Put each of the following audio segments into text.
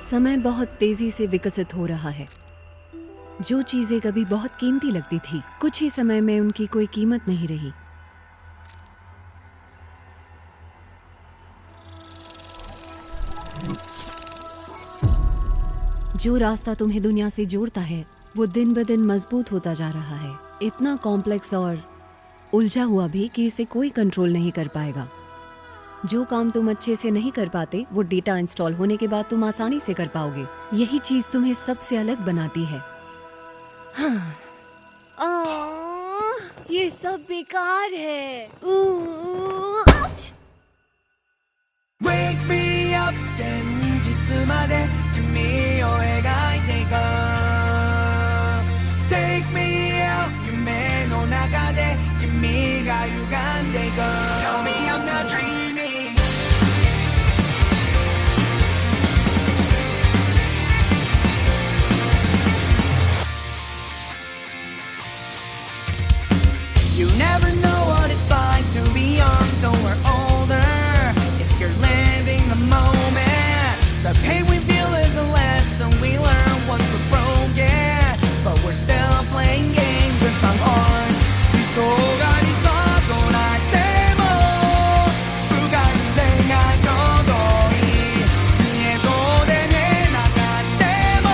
समय बहुत तेजी से विकसित हो रहा है। जो चीजें कभी बहुत कीमती लगती थी, कुछ ही समय में उनकी कोई कीमत नहीं रही। जो रास्ता तुम्हें दुनिया से जोड़ता है, वो दिन ब दिन मजबूत होता जा रहा है। इतना कॉम्प्लेक्स और उलझा हुआ भी कि इसे कोई कंट्रोल नहीं कर पाएगा। जो काम तुम अच्छे से नहीं कर पाते, वो डेटा इंस्टॉल होने के बाद तुम आसानी से कर पाओगे। यही चीज तुम्हें सबसे अलग बनाती है। ये सब बेकार है। Wake me up 現実まで君を描いていこう Take me out 夢の中で君が歪んでいこう Tell me I'm not dreaming You never know what it's like to be young till we're older If you're living the moment The pain we feel is a lesson we learn once we're broken But we're still playing games with our hearts 理想が理想となっても不完全がちょうどいい見えそうで見えなかっても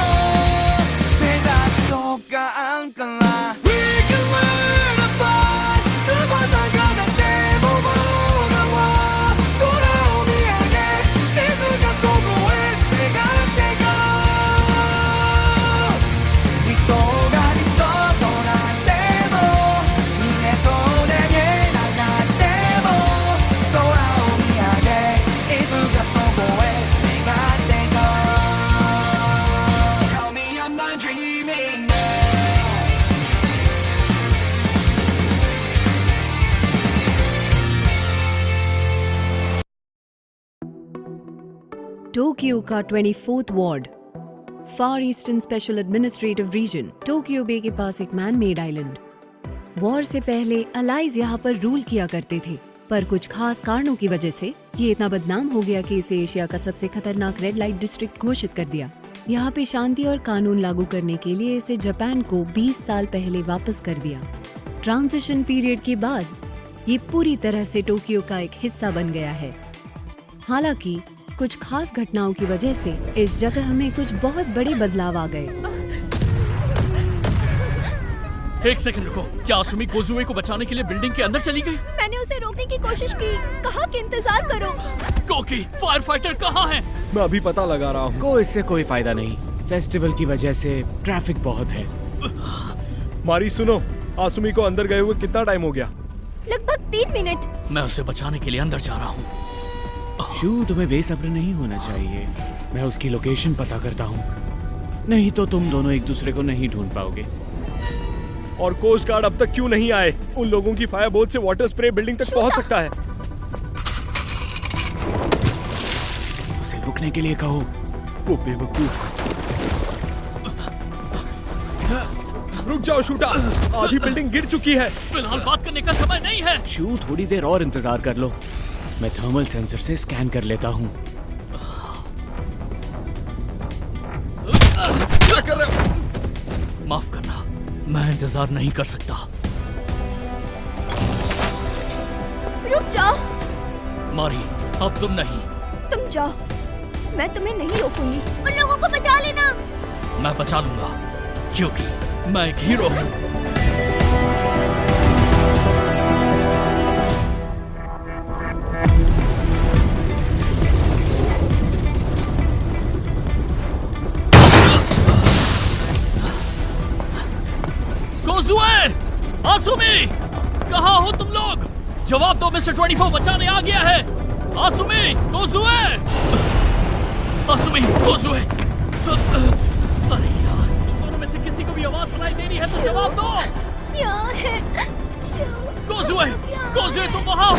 目指すとかあんから We can learn to fly 翼がなくても僕らは空を見上げいつかそこへ願っていこう理想が理想となっても見えそうで見えなかっても空を見上げいつかそこへ願っていこう Tell me I'm not dreaming Tokyo का 24th ward, far eastern special administrative region, Tokyo bay के पास एक man made island. War से पहले allies यहाँ पर rule किया करते थे, पर कुछ खास कारणों की वजह से ये इतना बदनाम हो गया कि इसे एशिया का सबसे खतरनाक रेड लाइट डिस्ट्रिक्ट घोषित कर दिया। यहाँ पे शांति और कानून लागू करने के लिए इसे जापान को 20 साल पहले वापस कर दिया। ट्रांजिशन पीरियड के बाद ये पूरी तरह से टोक्यो का एक हिस्सा बन गया है। हालांकि कुछ खास घटनाओं की वजह से इस जगह में कुछ बहुत बड़े बदलाव आ गए। एक सेकंड रुको, क्या आसुमी कोजुए को बचाने के लिए बिल्डिंग के अंदर चली गई? मैंने उसे रोकने की कोशिश की, कहा कि इंतजार करो। कोकी, फायर फाइटर कहाँ है? मैं अभी पता लगा रहा हूँ। को इससे कोई फायदा नहीं, फेस्टिवल की वजह से ट्रैफिक बहुत है। मारी सुनो, आसुमी को अंदर गए हुए कितना टाइम हो गया? लगभग 3 मिनट। मैं उसे बचाने के लिए अंदर जा रहा हूँ। शू, तुम्हें बेसब्र नहीं होना चाहिए। मैं उसकी लोकेशन पता करता हूँ, नहीं तो तुम दोनों एक दूसरे को नहीं ढूंढ पाओगे। और कोस्ट गार्ड अब तक क्यों नहीं आए? उन लोगों की फायर बोट से वाटर स्प्रे बिल्डिंग तक पहुंच सकता है। उसे रुकने के लिए कहो। वो बेवकूफ है। रुक जाओ शूटा, आधी बिल्डिंग गिर चुकी है। फिलहाल बात करने का समय नहीं है। शू, थोड़ी देर और इंतजार कर लो, मैं थर्मल सेंसर से स्कैन कर लेता हूँ। क्या कर रहे हो? माफ करना, मैं इंतजार नहीं कर सकता। रुक जाओ। मारी, अब तुम नहीं। तुम जाओ, मैं तुम्हें नहीं रोकूंगी। उन लोगों को बचा लेना। मैं बचा लूंगा, क्योंकि मैं एक हीरो हूँ। कोजुए! आसुमी! कहाँ हो तुम लोग? जवाब दो, मिस्टर 24 बचाने आ गया है। आसुमी! कोजुए! आसुमी! कोजुए! अरे यार, तुम दोनों में से किसी को भी आवाज सुनाई दे रही है तो जवाब दो। यहाँ है। कोजुए! कोजुए, तुम वहाँ हो।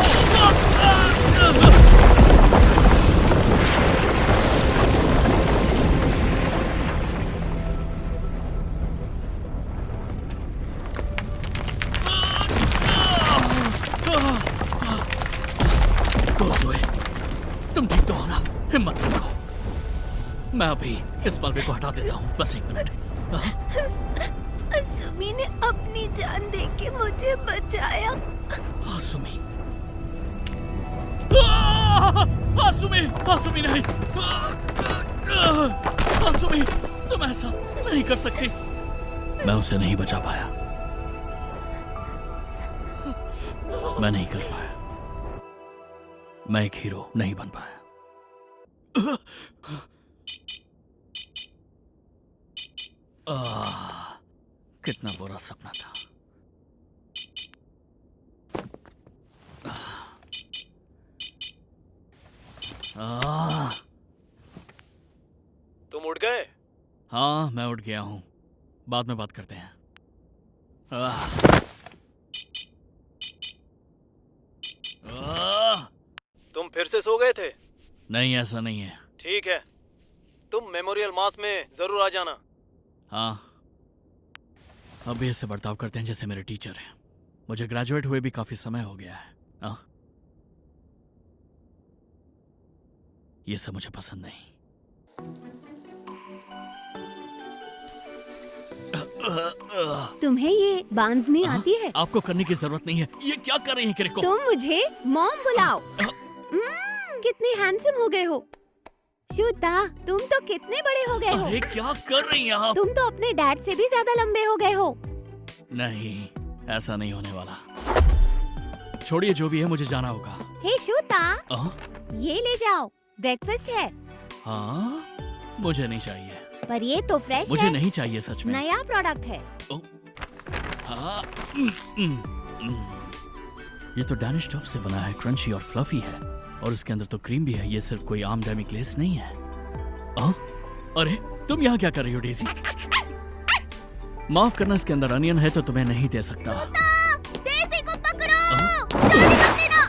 मैं अभी इस मलबे को हटा देता हूँ, बस 1 मिनट। असुमी ने अपनी जान दे के मुझे बचाया। आसुमी, आसुमी, आसुमी नहीं, आसुमी, तुम ऐसा नहीं कर सकती। मैं उसे नहीं बचा पाया, मैं नहीं कर पाया, मैं एक हीरो नहीं बन पाया। कितना बुरा सपना था। तुम उठ गए? हाँ, मैं उठ गया हूँ, बाद में बात करते हैं। तुम फिर से सो गए थे? नहीं, ऐसा नहीं है। ठीक है, तुम मेमोरियल मास में जरूर आ जाना। हाँ, अब भी ऐसे बर्ताव करते हैं जैसे मेरे टीचर हैं। मुझे ग्रेजुएट हुए भी काफी समय हो गया है। हाँ, ये सब मुझे पसंद नहीं। तुम्हें ये बांधनी आती है? आपको करने की जरूरत नहीं है। ये क्या कर रही है किरिको? तुम मुझे मॉम बुलाओ। कितने हैंडसम हो गए हो। शूता, तुम तो कितने बड़े हो गए हो। अरे क्या कर रही हैं आप? तुम तो अपने डैड से भी ज्यादा लंबे हो गए हो। नहीं, ऐसा नहीं होने वाला। छोड़िए, जो भी है, मुझे जाना होगा। हे शूता, हाँ? ये ले जाओ, ब्रेकफास्ट है। हाँ, मुझे नहीं चाहिए। पर ये तो फ्रेश मुझे है। नहीं चाहिए, सच में। नया प्रोडक्ट है। हाँ, ये तो डैनिश टॉफ से बना है, क्रंची और फ्लफी है, और इसके अंदर तो क्रीम भी है। ये सिर्फ कोई आम डेमी ग्लेस नहीं है। अरे तुम यहाँ क्या कर रही हो डेज़ी? माफ करना, इसके अंदर अनियन है तो तुम्हें नहीं दे सकता। डेज़ी को पकड़ो, शादी मत देना।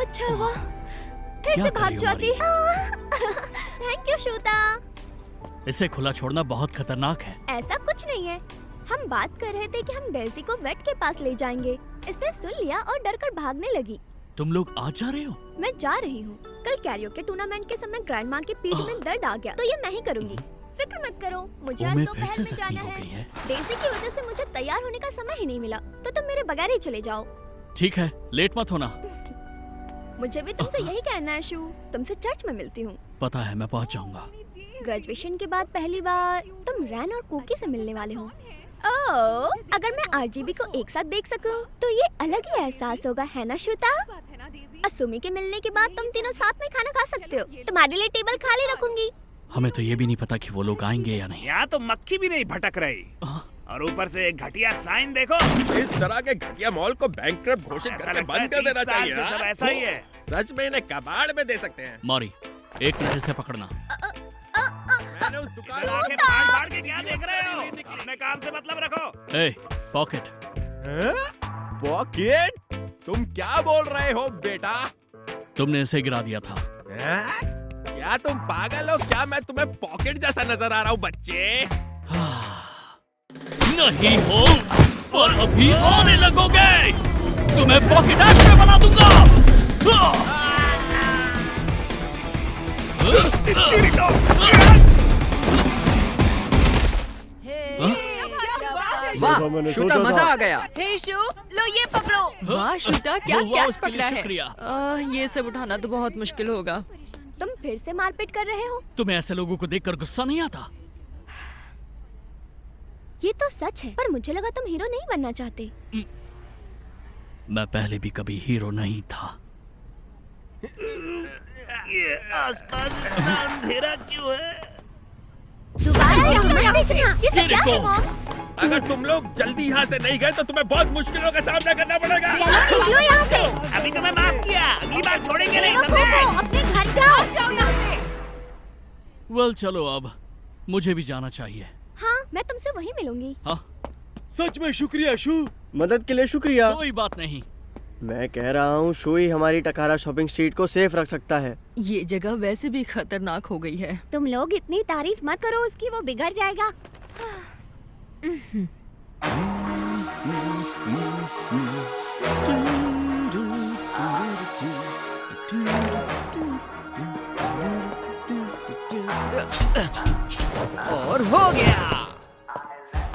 अच्छा हुआ फिर क्या से कर भाग रही हो, जाती। Thank you Shuta. इसे खुला छोड़ना बहुत खतरनाक है। ऐसा कुछ नहीं है, हम बात कर रहे थे कि हम डेज़ी को वेट के पास ले जाएंगे। इसने सुन लिया और डर कर भागने लगी। तुम लोग आज जा रहे हो? मैं जा रही हूँ। कल कैरियोके टूर्नामेंट के समय ग्रैंड माँ की पीठ में दर्द आ गया, तो ये मैं ही करूँगी। फिक्र मत करो, मुझे आज मैं दोपहर फिर से में जख्मी जाना हो गई है। है। डेज़ी की वजह से मुझे तैयार होने का समय ही नहीं मिला, तो तुम मेरे बगैर ही चले जाओ। ठीक है, लेट मत होना। मुझे भी तुमसे यही कहना है शू। तुमसे चर्च में मिलती हूँ। पता है, मैं पहुंच जाऊंगा। ग्रेजुएशन के बाद पहली बार तुम रैन और कुकी से मिलने वाले हो। ओह, अगर मैं आरजीबी को एक साथ देख सकूं, तो ये अलग ही एहसास होगा, है ना श्रुता? असुमी के मिलने के बाद तुम तीनों साथ में खाना खा सकते हो। तुम्हारे लिए टेबल खाली रखूंगी। हमें तो ये भी नहीं पता कि वो लोग आएंगे या नहीं। यहाँ तो मक्खी भी नहीं भटक रही, और ऊपर से एक घटिया साइन देखो। इस तरह के घटिया मॉल को बैंकक्रप्ट घोषित ऐसा करके लगता बंद है कर देना 30 साल चाहिए। से सब ऐसा ही है। सच में इन्हें कबाड़ में दे सकते हैं। मॉरी, 1 मिनट इसे पकड़ना। मैंने उस दुकान आंखें फाड़-फाड़ के क्या देख रहे हो? अपने काम से मतलब रखो। ए, पॉकेट। पॉकेट? तुम क्या बोल रहे हो बेटा? तुमने इसे गिरा दिया था। क्या तुम पागल हो क्या? मैं तुम्हें पॉकेट जैसा नजर आ रहा हूँ बच्चे? नहीं हो, और अभी आने लगोगे। तुम्हें पॉकेट ऐश में बना दूंगा। वाह शूटा, मजा आ गया। हे शू, लो ये पकड़ो। वाह शूटा, क्या वाह, कैच उसके लिए पकड़ा है। शुक्रिया। ये सब उठाना तो बहुत मुश्किल होगा। तुम फिर से मारपीट कर रहे हो? तुम्हें ऐसे लोगों को देखकर गुस्सा नहीं आता? ये तो सच है, पर मुझे लगा तुम हीरो नहीं बनना चाहते। मैं पहले भी कभी हीरो नहीं था। ये आसपास इतना अंधेरा क्यों है? दोबारा यहाँ मत देखना। ये सब क्या है मॉम? अगर तुम लोग जल्दी यहाँ से नहीं गए तो तुम्हें बहुत मुश्किलों का सामना करना पड़ेगा। चलो निकलो यहाँ से। अभी तुम्हें माफ किया, अगली बार छोड़ेंगे नहीं, बेवकूफ हो, समझे? अपने घर जाओ यहाँ से। वेल, चलो अब मुझे भी जाना चाहिए। हाँ, मैं तुमसे वहीं मिलूंगी। हाँ, सच में शुक्रिया शू। मदद के लिए शुक्रिया। कोई बात नहीं। मैं कह रहा हूँ शू ही हमारी टकारा शॉपिंग स्ट्रीट को सेफ रख सकता है। ये जगह वैसे भी खतरनाक हो गई है। तुम लोग इतनी तारीफ मत करो उसकी, वो बिगड़ जाएगा। और हो गया।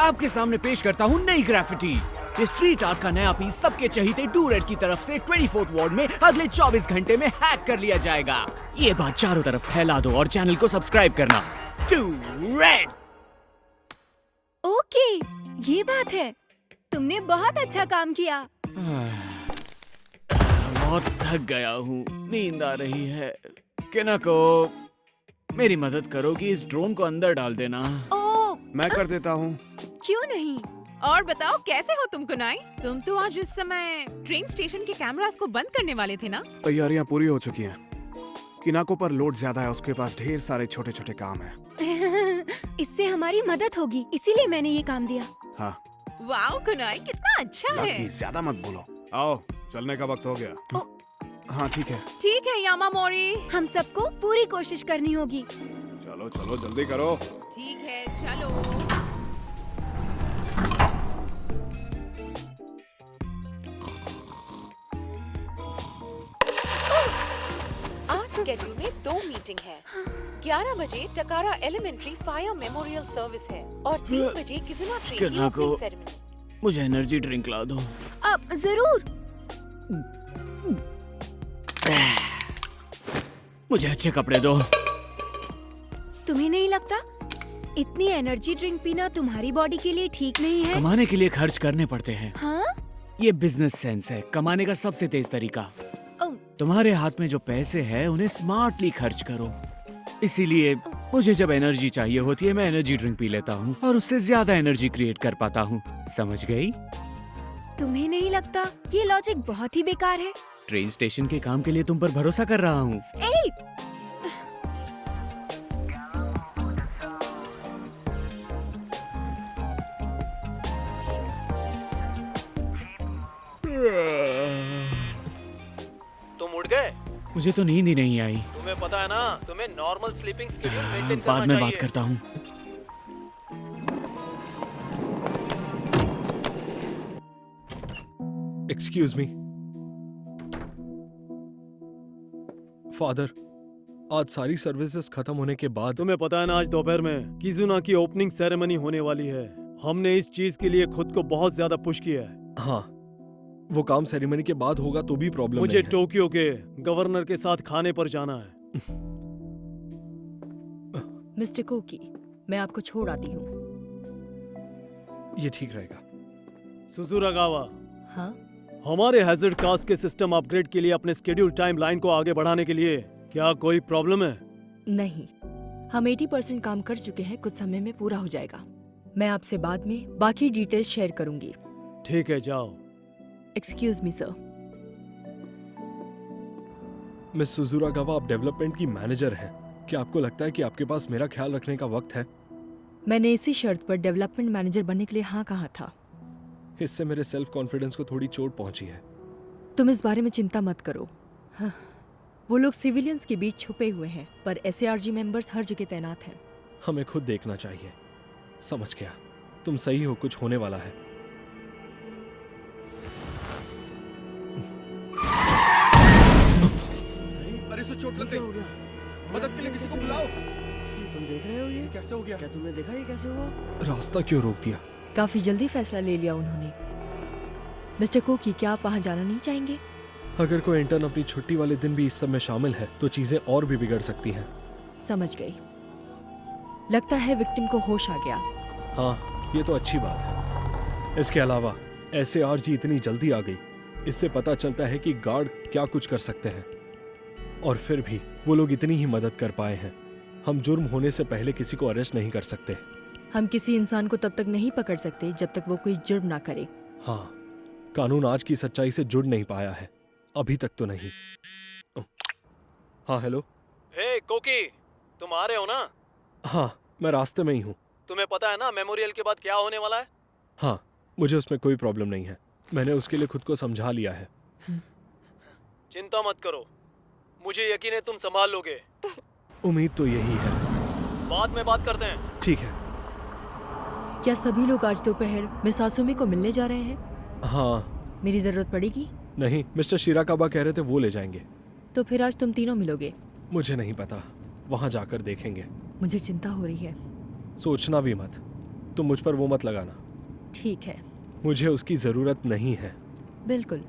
आपके सामने पेश करता हूँ नई ग्राफिटी। ये स्ट्रीट आर्ट का नया पीस सबके चहीते डू रेड की तरफ से 24th वार्ड में अगले 24 घंटे में हैक कर लिया जाएगा। ये बात चारों तरफ फैला दो और चैनल को सब्सक्राइब करना। Do red. ओके, ये बात है। तुमने बहुत अच्छा काम किया। बहुत थक गया हूँ, नींद आ रही है। किनाको, मेरी मदद करो कि इस ड्रोन को अंदर डाल देना। ओह, मैं कर देता हूँ। क्यों नहीं? और बताओ कैसे हो तुम कुनाई? तुम तो आज इस समय ट्रेन स्टेशन के कैमरास को बंद करने वाले थे ना? तैयारियां पूरी हो चुकी हैं। किनाको पर लोड ज्यादा है, उसके पास ढेर सारे छोटे छोटे काम हैं। इससे हमारी मदद होगी, इसीलिए मैंने ये काम दिया। हाँ। वाओ कुनाई, कितना अच्छा है। लकी, ज्यादा मत बोलो। आओ, चलने का वक्त हो गया। हाँ ठीक है। ठीक है यामामोरी, हम सबको पूरी कोशिश करनी होगी। चलो चलो जल्दी करो। ठीक है, चलो। आज स्केड्यूल में 2 मीटिंग है। 11 बजे टकारा एलिमेंट्री फायर मेमोरियल सर्विस है और 3 बजे किजुना ट्रेन की ओपनिंग सेरेमनी। मुझे एनर्जी ड्रिंक ला दो। अब जरूर। मुझे अच्छे कपड़े दो। तुम्हें नहीं लगता इतनी एनर्जी ड्रिंक पीना तुम्हारी बॉडी के लिए ठीक नहीं है? कमाने के लिए खर्च करने पड़ते हैं। हाँ? ये बिजनेस सेंस है, कमाने का सबसे तेज तरीका। तुम्हारे हाथ में जो पैसे हैं उन्हें स्मार्टली खर्च करो। इसीलिए मुझे जब एनर्जी चाहिए होती है मैं एनर्जी ड्रिंक पी लेता हूँ और उससे ज्यादा एनर्जी क्रिएट कर पाता हूँ। समझ गई? तुम्हें नहीं लगता ये लॉजिक बहुत ही बेकार है? ट्रेन स्टेशन के काम के लिए तुम पर भरोसा कर रहा हूँ। तुम उठ गए? मुझे तो नींद ही नहीं आई। तुम्हें पता है ना, तुम्हें नॉर्मल स्लीपिंग शेड्यूल मेंटेन करना बाद चाहिए। में बात करता हूँ। एक्सक्यूज मी फादर, आज सारी सर्विसेज खत्म होने के बाद तुम्हें पता है ना, आज दोपहर में किजुना की ओपनिंग सेरेमनी होने वाली है। हमने इस चीज के लिए खुद को बहुत ज्यादा पुश किया है। हाँ, वो काम सेरेमनी के बाद होगा तो भी प्रॉब्लम मुझे टोक्यो के गवर्नर के साथ खाने पर जाना है। मिस्टर कोकी, मैं आपको छोड़ आती हूँ। ये ठीक रहेगा। सुजुरागावा, हाँ? हमारे हैजर्ड कास्ट के सिस्टम अपग्रेड के लिए अपने स्केड्यूल टाइम लाइन को आगे बढ़ाने के लिए क्या कोई प्रॉब्लम है? नहीं, हम 80% काम कर चुके हैं, कुछ समय में पूरा हो जाएगा। मैं आपसे बाद में बाकी डिटेल्स शेयर करूंगी। ठीक है, जाओ। Excuse me sir. मिस सुजुरागावा, आप डेवलपमेंट की मैनेजर हैं। क्या आपको लगता है कि आपके पास मेरा ख्याल रखने का वक्त है? मैंने इसी शर्त पर डेवलपमेंट मैनेजर बनने के लिए हाँ कहा था। इससे मेरे सेल्फ कॉन्फिडेंस को थोड़ी चोट पहुंची है। तुम इस बारे में चिंता मत करो। हाँ, वो लोग सिविलियंस के बीच छुपे हुए हैं, पर SARG मेंबर्स हर जगह तैनात हैं। हमें खुद देखना चाहिए। समझ गया, तुम सही हो, कुछ होने वाला है। अरे सो चोट लग गई। मदद के लिए किसी को बुलाओ। तुम देख रहे हो ये कैसे हो गया? क्या तुमने देखा ये कैसे हुआ? रास्ता क्यों रोक दिया? काफी जल्दी फैसला ले लिया उन्होंने। मिस्टर कोकी, क्या आप वहाँ जाना नहीं चाहेंगे? अगर कोई इंटर्न अपनी छुट्टी वाले दिन भी इस सब में शामिल है तो चीजें और भी बिगड़ सकती हैं। समझ गई। लगता है विक्टिम को होश आ गया। हाँ, ये तो अच्छी बात है। इसके अलावा SARG इतनी जल्दी आ गई, इससे पता चलता है कि गार्ड क्या कुछ कर सकते हैं। और फिर भी वो लोग इतनी ही मदद कर पाए हैं। हम जुर्म होने से पहले किसी को अरेस्ट नहीं कर सकते। हम किसी इंसान को तब तक नहीं पकड़ सकते जब तक वो कोई जुर्म ना करे। हाँ, कानून आज की सच्चाई से जुड़ नहीं पाया है, अभी तक तो नहीं। हाँ, हेलो। हे कोकी, तुम आ रहे हो ना? हाँ, मैं रास्ते में ही हूँ। तुम्हें पता है ना मेमोरियल के बाद क्या होने वाला है? हाँ, मुझे उसमें कोई प्रॉब्लम नहीं है। मैंने उसके लिए खुद को समझा लिया है। चिंता मत करो, मुझे यकीन है तुम संभाल लोगे। उम्मीद तो यही है। बाद में बात करते हैं। ठीक है। क्या सभी लोग आज दोपहर मिस आसुमी को मिलने जा रहे हैं? हाँ। मेरी जरूरत पड़ेगी? नहीं, मिस्टर शिराकाबा कह रहे थे वो ले जाएंगे। तो फिर आज तुम तीनों मिलोगे? मुझे नहीं पता, वहाँ जाकर देखेंगे। मुझे चिंता हो रही है। सोचना भी मत। तुम मुझ पर वो मत लगाना। ठीक है। मुझे उसकी जरूरत नहीं है। बिल्कुल।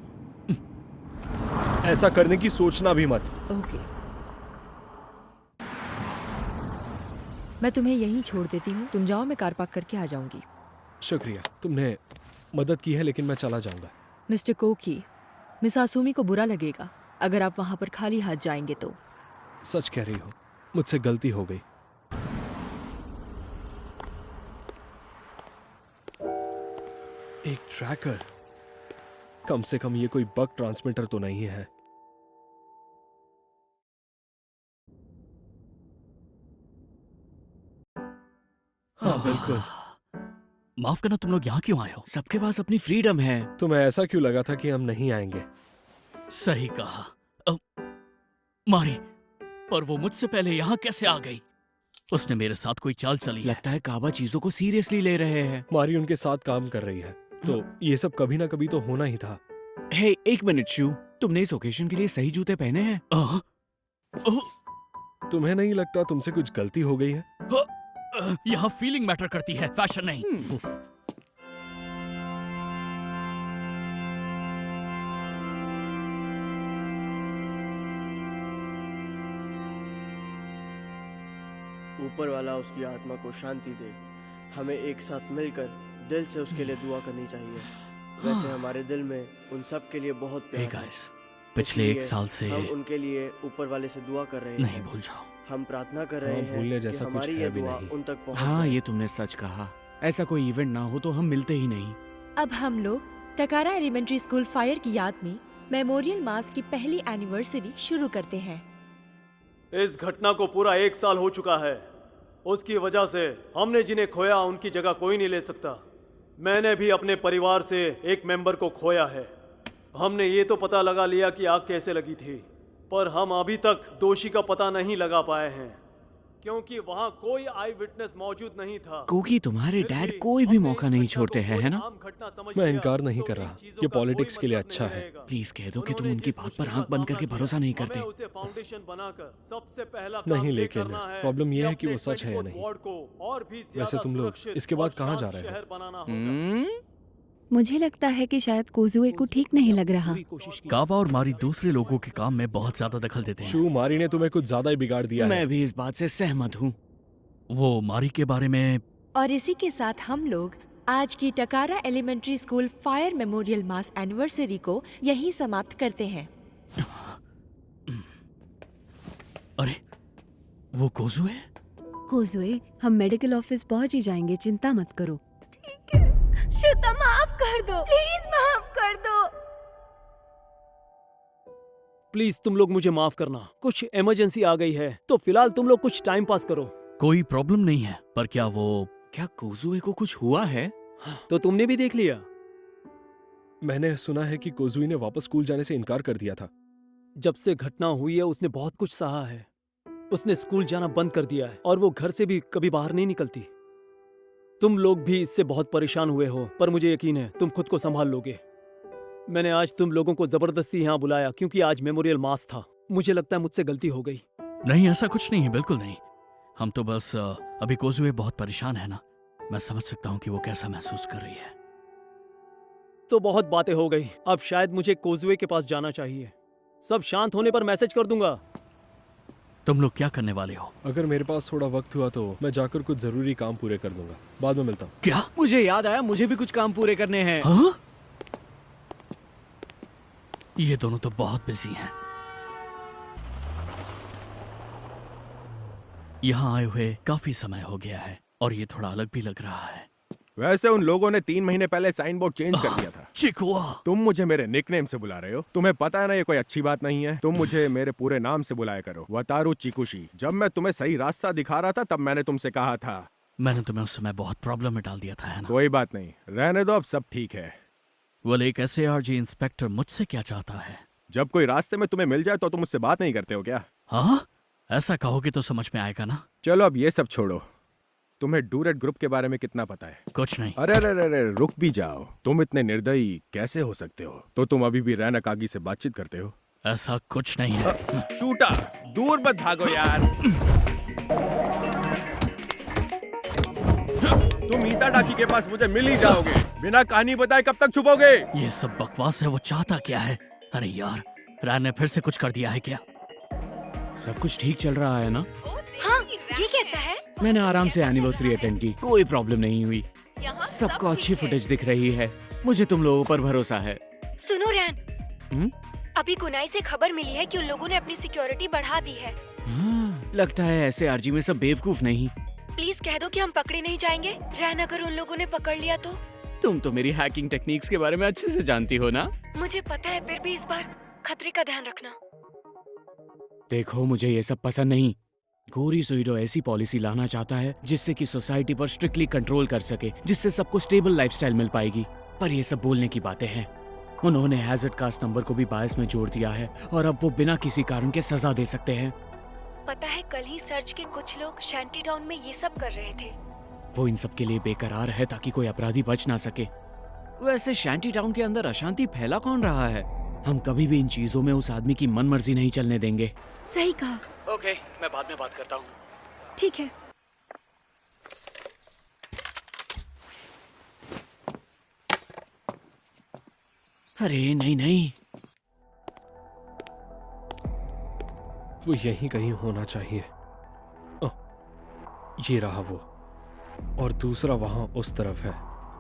ऐसा करने की सोचना भी मत। ओके। मैं तुम्हें यहीं छोड़ देती हूँ, तुम जाओ, मैं कार पार्क करके आ जाऊंगी। शुक्रिया, तुमने मदद की है, लेकिन मैं चला जाऊंगा। मिस्टर कोकी, मिस आसुमी को बुरा लगेगा अगर आप वहां पर खाली हाथ जाएंगे तो। सच कह रही हो, मुझसे गलती हो गई। एक ट्रैकर, कम से कम ये कोई बग ट्रांसमीटर तो नहीं है। हाँ बिल्कुल। माफ करना, तुम लोग यहाँ क्यों आए हो? सबके पास अपनी फ्रीडम है। तुम्हें ऐसा क्यों लगा था कि हम नहीं आएंगे? सही कहा। मारी, पर वो मुझसे पहले यहाँ कैसे आ गई? उसने मेरे साथ कोई चाल चली। लगता है काबा चीजों को सीरियसली ले रहे हैं। मारी उनके साथ काम कर रही है, तो ये सब कभी ना कभी तो होना ही था। हे, एक मिनट शू, तुमने इस ओकेजन के लिए सही जूते पहने हैं? तुम्हें नहीं लगता तुमसे कुछ गलती हो गई है? यहाँ फीलिंग मैटर करती है, फैशन नहीं। ऊपर वाला उसकी आत्मा को शांति दे। हमें एक साथ मिलकर दिल से उसके लिए दुआ करनी चाहिए। वैसे हमारे दिल में उन सब के लिए बहुत प्यार है। पिछले एक साल से हम उनके लिए ऊपर वाले से दुआ कर रहे हैं। नहीं भूल जाओ। हम प्रार्थना कर रहे हैं भूलने जैसा कि कुछ हमारी है ये भी दुआ नहीं। उन तक पहुंच हाँ, जाए। ये तुमने सच कहा। ऐसा कोई इवेंट ना हो तो हम मिलते ही नहीं। अब हम लोग टकारा एलिमेंट्री स्कूल फायर की याद में मेमोरियल मास की पहली एनिवर्सरी शुरू करते हैं। इस घटना को पूरा 1 साल हो चुका है। उसकी वजह से हमने जिन्हें खोया उनकी जगह कोई नहीं ले सकता। मैंने भी अपने परिवार से एक मेंबर को खोया है। हमने ये तो पता लगा लिया कि आग कैसे लगी थी, पर हम अभी तक दोषी का पता नहीं लगा पाए हैं, क्योंकि वहाँ कोई आई विटनेस मौजूद नहीं था। कोकी, तुम्हारे डैड कोई भी मौका नहीं छोड़ते हैं, है ना? मैं इनकार नहीं कर रहा, ये पॉलिटिक्स के लिए अच्छा है। प्लीज कह दो कि तुम उनकी बात पर आंख बंद करके भरोसा नहीं करते। नहीं, लेकिन प्रॉब्लम यह है कि वो सच है या नहीं। वैसे तुम लोग इसके बाद कहाँ जा रहे हो? मुझे लगता है कि शायद कोजुए को ठीक नहीं लग रहा। काबा और मारी दूसरे लोगों के काम में बहुत ज्यादा दखल देते हैं। शू, मारी ने तुम्हें कुछ ज्यादा ही बिगाड़ दिया है। मैं भी इस बात से सहमत हूँ। वो मारी के बारे में। और इसी के साथ हम लोग आज की टकारा एलिमेंट्री स्कूल फायर मेमोरियल मास एनिवर्सरी को यहीं समाप्त करते हैं। अरे, वो कोजुए? कोजुए, हम मेडिकल ऑफिस पहुंच ही जाएंगे, चिंता मत करो। ठीक है। श्वेता, माफ कर दो, प्लीज माफ कर दो। प्लीज तुम लोग मुझे माफ करना, कुछ इमरजेंसी आ गई है, तो फिलहाल तुम लोग कुछ टाइम पास करो। कोई प्रॉब्लम नहीं है, पर क्या कोजुए को कुछ हुआ है? तो तुमने भी देख लिया? मैंने सुना है कि कोजुई ने वापस स्कूल जाने से इनकार कर दिया था। जब से घटना हुई है उसने बहुत कुछ सहा है। उसने स्कूल जाना बंद कर दिया है और वो घर से भी कभी बाहर नहीं निकलती। तुम लोग भी इससे बहुत परेशान हुए हो, पर मुझे यकीन है तुम खुद को संभाल लोगे। मैंने आज तुम लोगों को जबरदस्ती यहाँ बुलाया क्योंकि आज मेमोरियल मास था। मुझे लगता है मुझसे गलती हो गई। नहीं, ऐसा कुछ नहीं है, बिल्कुल नहीं। हम तो बस अभी कोजुए बहुत परेशान है ना। मैं समझ सकता हूँ कि वो कैसा महसूस कर रही है। तो बहुत बातें हो गई, अब शायद मुझे कोजुए के पास जाना चाहिए। सब शांत होने पर मैसेज कर दूंगा। तुम लोग क्या करने वाले हो? अगर मेरे पास थोड़ा वक्त हुआ तो मैं जाकर कुछ जरूरी काम पूरे कर दूंगा। बाद में मिलता हूँ। क्या? मुझे याद आया, मुझे भी कुछ काम पूरे करने हैं। हाँ? ये दोनों तो बहुत बिजी हैं। यहाँ आए हुए काफी समय हो गया है और ये थोड़ा अलग भी लग रहा है। वैसे उन लोगों ने 3 महीने पहले साइन बोर्ड चेंज कर दिया था। चिकुआ, तुम मुझे मेरे निकनेम से बुला रहे हो? तुम्हें पता है ना ये कोई अच्छी बात नहीं है। तुम मुझे मेरे पूरे नाम से बुलाया करो, वतारू चिकुशी। जब मैं तुम्हें सही रास्ता दिखा रहा था तब मैंने तुमसे कहा था। मैंने तुम्हें उस समय बहुत प्रॉब्लम में डाल दिया था, है ना? कोई बात नहीं, रहने दो, अब सब ठीक है। वो एक SARG इंस्पेक्टर मुझसे क्या चाहता है? जब कोई रास्ते में तुम्हें मिल जाए तो तुम मुझसे बात नहीं करते हो क्या? हाँ, ऐसा कहोगे तो समझ में आएगा ना। चलो अब ये सब छोड़ो। तुम्हें डूरेट ग्रुप के बारे में कितना पता है? कुछ नहीं। अरे अरे अरे, रुक भी जाओ। तुम इतने निर्दयी कैसे हो सकते हो? तो तुम अभी भी रैना कागी से बातचीत करते हो? ऐसा कुछ नहीं है। शूटा, दूर मत भागो यार। तुम मीता डाकी के पास मुझे मिल ही जाओगे। बिना कहानी बताए कब तक छुपोगे? ये सब बकवास है। वो चाहता क्या है? अरे यार, रैन ने फिर से कुछ कर दिया है क्या? सब कुछ ठीक चल रहा है ना? हाँ, ये कैसा है? मैंने आराम से एनिवर्सरी अटेंड की, कोई प्रॉब्लम नहीं हुई। सबको अच्छी फुटेज दिख रही है। मुझे तुम लोगों पर भरोसा है। सुनो रैन, अभी कुनाई से खबर मिली है कि उन लोगों ने अपनी सिक्योरिटी बढ़ा दी है। लगता है ऐसे आरजी में सब बेवकूफ नहीं। प्लीज कह दो कि हम पकड़े नहीं जाएंगे। रैन, अगर उन लोगों ने पकड़ लिया तो? तुम तो मेरी हैकिंग टेक्निक्स के बारे में अच्छे से जानती हो ना? मुझे पता है, फिर भी इस बार खतरे का ध्यान रखना। देखो, मुझे ये सब पसंद नहीं। गोरी सुइडो ऐसी पॉलिसी लाना चाहता है जिससे कि सोसाइटी पर स्ट्रिक्टली कंट्रोल कर सके, जिससे सबको स्टेबल लाइफस्टाइल मिल पाएगी। पर ये सब बोलने की बातें हैं। उन्होंने हैजर्ड कास्ट नंबर को भी बायस में जोड़ दिया है और अब वो बिना किसी कारण के सजा दे सकते हैं। पता है, कल ही सर्च के कुछ लोग शैंटी टाउन में ये सब कर रहे थे। वो इन सब के लिए बेकरार है ताकि कोई अपराधी बच ना सके। वैसे शैंटी टाउन के अंदर अशांति फैला कौन रहा है? हम कभी भी इन चीजों में उस आदमी की मनमर्जी नहीं चलने देंगे। सही कहा। ओके, मैं बाद में बात करता हूँ। ठीक है। अरे नहीं नहीं, वो यहीं कहीं होना चाहिए। ये रहा वो, और दूसरा वहां उस तरफ है।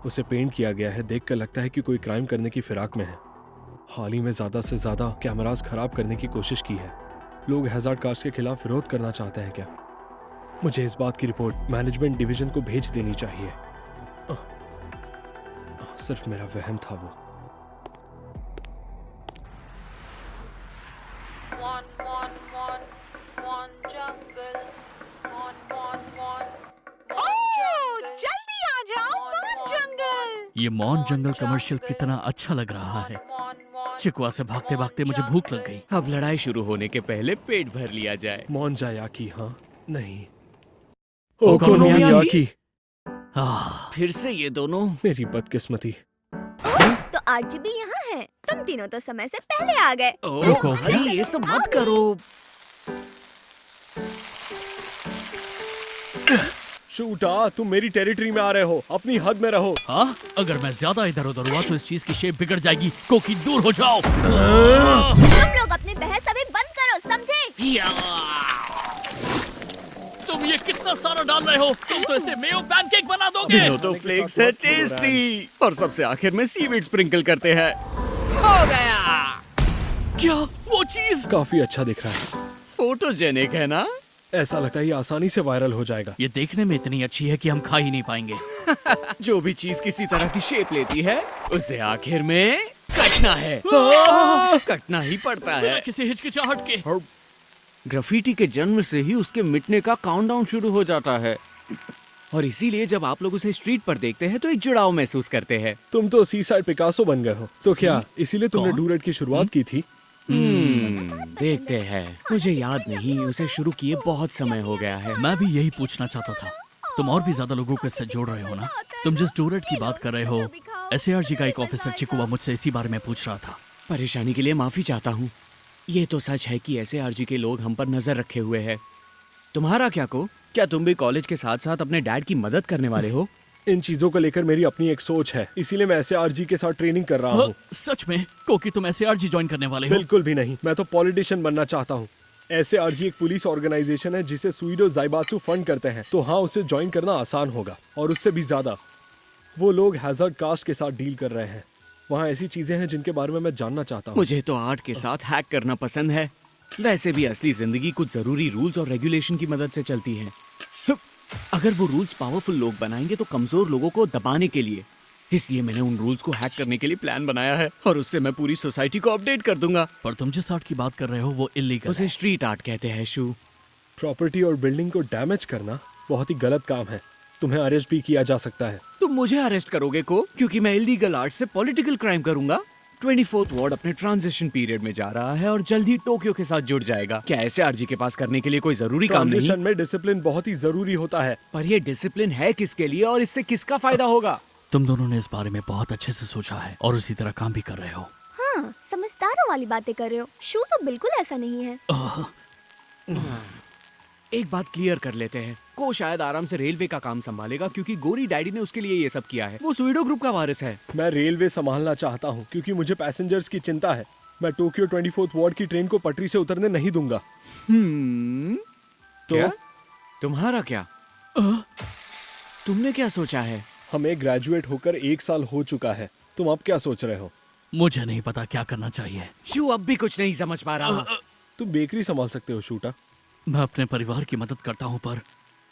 उसे पेंट किया गया है, देखकर लगता है कि कोई क्राइम करने की फिराक में है। हाल ही में ज्यादा से ज्यादा कैमरास खराब करने की कोशिश की है। लोग हैजार्ड कास्ट के खिलाफ विरोध करना चाहते हैं क्या? मुझे इस बात की रिपोर्ट मैनेजमेंट डिवीजन को भेज देनी चाहिए। सिर्फ मेरा वहम था वो। ये मॉन जंगल कमर्शियल कितना अच्छा लग रहा है। चिकुआ से भागते भागते मुझे भूख लग गई। अब लड़ाई शुरू होने के पहले पेट भर लिया जाए। मोनजायाकी, हाँ नहीं, ओकोनोमियाकी। फिर से ये दोनों। मेरी बदकिस्मती। तो आरजीबी यहाँ है। तुम तीनों तो समय से पहले आ गए। ओह, भाई ये सब मत करो। शूटा, तुम मेरी टेरिटरी में आ रहे हो, अपनी हद में रहो। हाँ, अगर मैं ज्यादा इधर उधर हुआ तो इस चीज की शेप बिगड़ जाएगी। कोकी, दूर हो जाओ। तुम लोग अपनी बहस अभी बंद करो, समझे? तुम ये कितना सारा डाल रहे हो? तुम तो इसे मेयो पैनकेक बना दोगे। तो फ्लेक्स है टेस्टी, और सबसे आखिर में सीवीड स्प्रिंकल करते हैं। हो गया। क्या वो चीज? काफी अच्छा दिख रहा है। फोटोजेनिक है ना? ऐसा लगता है ये आसानी से वायरल हो जाएगा। ये देखने में इतनी अच्छी है कि हम खा ही नहीं पाएंगे। जो भी चीज किसी तरह की शेप लेती है उसे आखिर में कटना है। कटना ही पड़ता है किसी हिचकिचाहट के। ग्राफिटी के जन्म से ही उसके मिटने का काउंटडाउन शुरू हो जाता है, और इसीलिए जब आप लोग उसे स्ट्रीट पर देखते हैं तो एक जुड़ाव महसूस करते हैं। तुम तो सीसाइड पिकासो बन गए हो। तो क्या इसीलिए तुमने डूरेट की शुरुआत की थी? देखते हैं। मुझे याद नहीं, उसे शुरू किए बहुत समय हो गया है। मैं भी यही पूछना चाहता था। तुम और भी ज्यादा लोगों को इससे जोड़ रहे हो ना? तुम जिस डूरेट की बात कर रहे हो, एसएआरजी का एक ऑफिसर चिकुआ मुझसे इसी बारे में पूछ रहा था। परेशानी के लिए माफी चाहता हूँ। ये तो सच है कि एसएआरजी के लोग हम पर नजर रखे हुए हैं। तुम्हारा क्या को? क्या तुम भी कॉलेज के साथ साथ अपने डैड की मदद करने वाले हो? इन चीजों को लेकर मेरी अपनी एक सोच है, इसीलिए मैं एसएआरजी के साथ ट्रेनिंग कर रहा हूँ। सच में? कोकी, तुम एसएआरजी ज्वाइन करने वाले हो? बिल्कुल भी नहीं, मैं तो पॉलिटिशियन बनना चाहता हूँ। एसएआरजी एक पुलिस ऑर्गेनाइजेशन है जिसे सुइडो जाइबात्सु फंड करते हैं, तो हाँ, उसे ज्वाइन करना आसान होगा। और उससे भी ज्यादा, वो लोग हैजर्ड कास्ट के साथ डील कर रहे हैं। वहाँ ऐसी चीजें हैं जिनके बारे में मैं जानना चाहता हूँ। मुझे तो आर्ट के साथ हैक करना पसंद है। वैसे भी असली जिंदगी कुछ जरूरी रूल्स और रेगुलेशन की मदद से चलती है। अगर वो रूल्स पावरफुल लोग बनाएंगे तो कमजोर लोगों को दबाने के लिए। इसलिए मैंने उन रूल्स को हैक करने के लिए प्लान बनाया है, और उससे मैं पूरी सोसाइटी को अपडेट कर दूंगा। पर तुम जिस आर्ट की बात कर रहे हो वो इल्लीगल है। उसे स्ट्रीट आर्ट कहते हैं। शू, प्रॉपर्टी और बिल्डिंग को डैमेज करना बहुत ही गलत काम है। तुम्हें अरेस्ट भी किया जा सकता है। तुम मुझे अरेस्ट करोगे को? क्योंकि मैं इलीगल आर्ट से पॉलिटिकल क्राइम करूंगा। 24th वार्ड अपने ट्रांजिशन पीरियड में जा रहा है और जल्द ही टोक्यो के साथ जुड़ जाएगा। क्या एसएआरजी के पास करने के लिए कोई जरूरी काम नहीं? ट्रांजिशन में डिसिप्लिन बहुत ही जरूरी होता है। पर ये डिसिप्लिन है किसके लिए और इससे किसका फायदा होगा? तुम दोनों ने इस बारे में बहुत अच्छे से सोचा है और उसी तरह काम भी कर रहे हो। हाँ, समझदारों वाली बातें कर रहे हो। शू तो बिल्कुल ऐसा नहीं है। एक बात क्लियर कर लेते हैं, को शायद आराम से रेलवे का काम संभालेगा क्योंकि गोरी डैडी ने उसके लिए ये सब किया है। वो सुइडो ग्रुप का वारिस है। मैं रेलवे संभालना चाहता हूँ क्योंकि मुझे पैसेंजर्स की चिंता है। मैं टोक्यो 24th वार्ड की ट्रेन को पटरी से उतरने नहीं दूंगा। तो क्या? तुम्हारा क्या? तुमने क्या सोचा है? हमें ग्रेजुएट होकर 1 साल हो चुका है। तुम अब क्या सोच रहे हो? मुझे नहीं पता क्या करना चाहिए। शू अब भी कुछ नहीं समझ पा रहा। तुम बेकरी संभाल सकते हो शूटा। मैं अपने परिवार की मदद करता हूँ, पर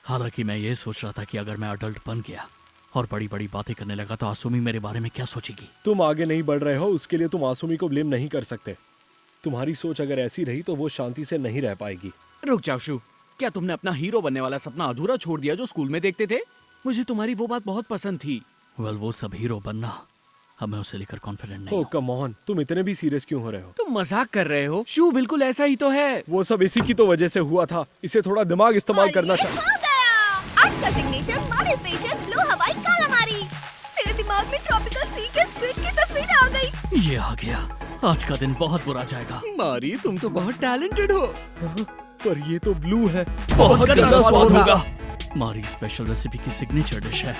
हालांकि मैं ये सोच रहा था कि अगर मैं अडल्ट बन गया और बड़ी बड़ी बातें करने लगा तो आसुमी मेरे बारे में क्या सोचेगी। तुम आगे नहीं बढ़ रहे हो, उसके लिए तुम आसुमी को ब्लेम नहीं कर सकते। तुम्हारी सोच अगर ऐसी रही तो वो शांति से नहीं रह पाएगी। रुक जाओ शू, क्या तुमने अपना हीरो बनने वाला सपना अधूरा छोड़ दिया जो स्कूल में देखते थे? मुझे तुम्हारी वो बात बहुत पसंद थी। वेल, वो सब हीरो बनना, हमें उसे लेकर कॉन्फिडेंट नहीं। ओह कम ऑन, तुम इतने भी सीरियस क्यों हो रहे हो? तुम मजाक कर रहे हो शू, बिल्कुल ऐसा ही तो है। वो सब इसी की तो वजह से हुआ था। इसे थोड़ा दिमाग इस्तेमाल करना चाहिए। हो गया, आज का सिग्नेचर मारी स्पेशल ब्लू हवाई कालामारी। मेरे दिमाग में ट्रॉपिकल सी के स्क्विड की तस्वीर आ गई। ये आ गया, आज का दिन बहुत बुरा जाएगा। मारी, तुम तो बहुत टैलेंटेड हो। पर ये तो ब्लू है, बहुत गंदा स्वाद होगा। मारी स्पेशल रेसिपी की सिग्नेचर डिश है।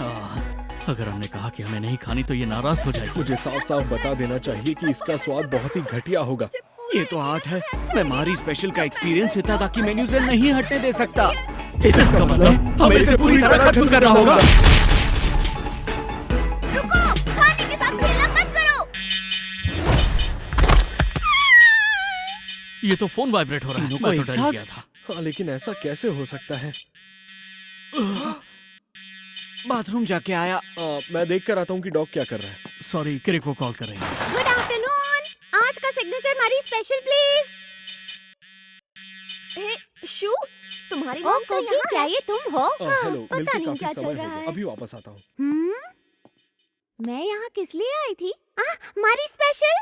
अगर हमने कहा कि हमें नहीं खानी तो ये नाराज हो जाएगी। मुझे साफ साफ बता देना चाहिए कि इसका स्वाद बहुत ही घटिया होगा। ये तो आर्ट है। मैं मारी स्पेशल का एक्सपीरियंस इतना था कि मेन्यू से नहीं हटने दे सकता। इसका मतलब हमें इसे पूरी तरह खत्म करना होगा। रुको, खाने के साथ खेलना बंद करो। ये तो फोन वाइब्रेट हो रहा है। मैं तो डर गया था। हाँ, लेकिन ऐसा कैसे हो सकता है? बाथरूम जाके आया। मैं देख कर आता हूँ कि डॉग क्या कर रहा है। सॉरी, किरिक को कॉल कर रही है। गुड आफ्टरनून, आज का सिग्नेचर मारी स्पेशल प्लीज। हे शू, तुम्हारी मॉम तो यहाँ क्या ये तुम हो? हेलो, पता मिलके नहीं काफी क्या समय चल हो रहा गया। है। अभी वापस आता हूँ। मैं यहाँ किस लिए आई थी? मारी स्पेशल।